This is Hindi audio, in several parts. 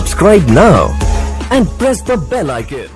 Subscribe now and press the bell icon.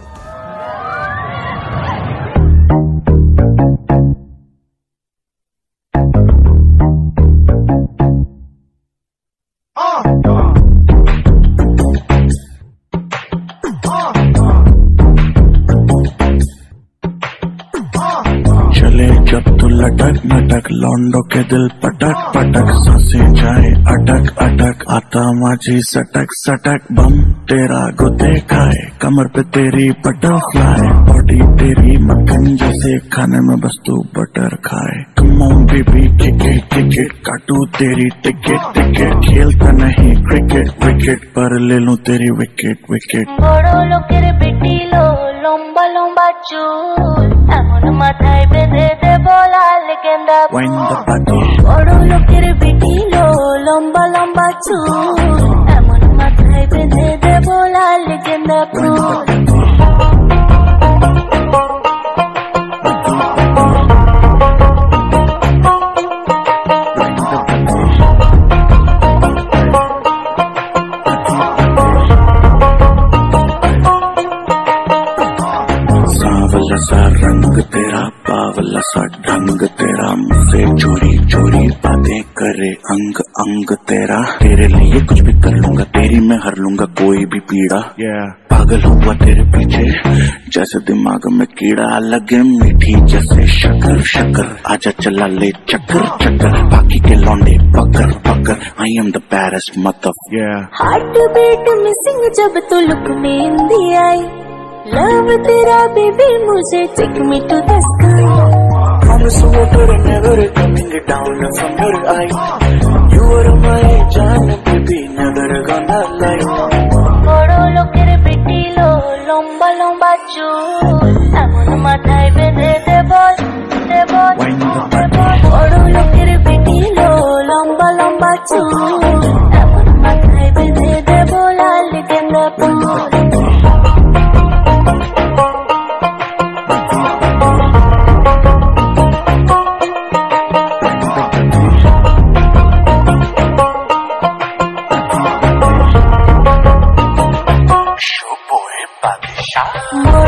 चले जब तू लटक नटक लौंडों के दिल पटक पटक सांसें जाए अटक अटक आता माझी सटक सटक बम तेरा गुते खाए कमर पे तेरी बटरफ्लाई बॉडी तेरी मक्खन जैसे खाने में बस तू बटर खाए कम ऑन बेबी टिकट काटू तेरी टिकट टिकट खेलता नहीं क्रिकेट विकेट पर ले लूं तेरी विकेट विकेट বড় লোকের বেটি লো লম্বা লম্বা চুল এমন মাথায় বেঁধে দেব লাল গেন্দা Wind the body বড় লোকের বেটি লো লম্বা লম্বা চুল এমন মাথায় বেঁধে দেব লাল গেন্দা ফুল सावला सा रंग तेरा पावला सा ढंग तेरा मुझसे चोरी चोरी बातें करे अंग अंग तेरा तेरे लिए कुछ भी कर लूंगा तेरी मैं हर लूंगा कोई भी पीड़ा पागल हुआ तेरे पीछे जैसे दिमाग में कीड़ा लगे मीठी जैसे शक्कर शक्कर आजा चला ले चक्कर चक्कर बाकी के लौंडे पकड़ पकड़ आई एम द बैरेस्ट मतलब हार्ट बीट मिसिंग जब तू लुक में हिंदी आई लव तेरा बेबी मुझे take me to the sky Promise water never coming down from your eye You are my jaan baby never gonna lie বড় লোকের বেটি লো লম্বা লম্বা চুল এমন মাথায় বেঁধে দেব দেব বড় লোকের বেটি লো লম্বা লম্বা চুল এমন মাথায় বেঁধে দেব লাল গেন্দা ফুল বড়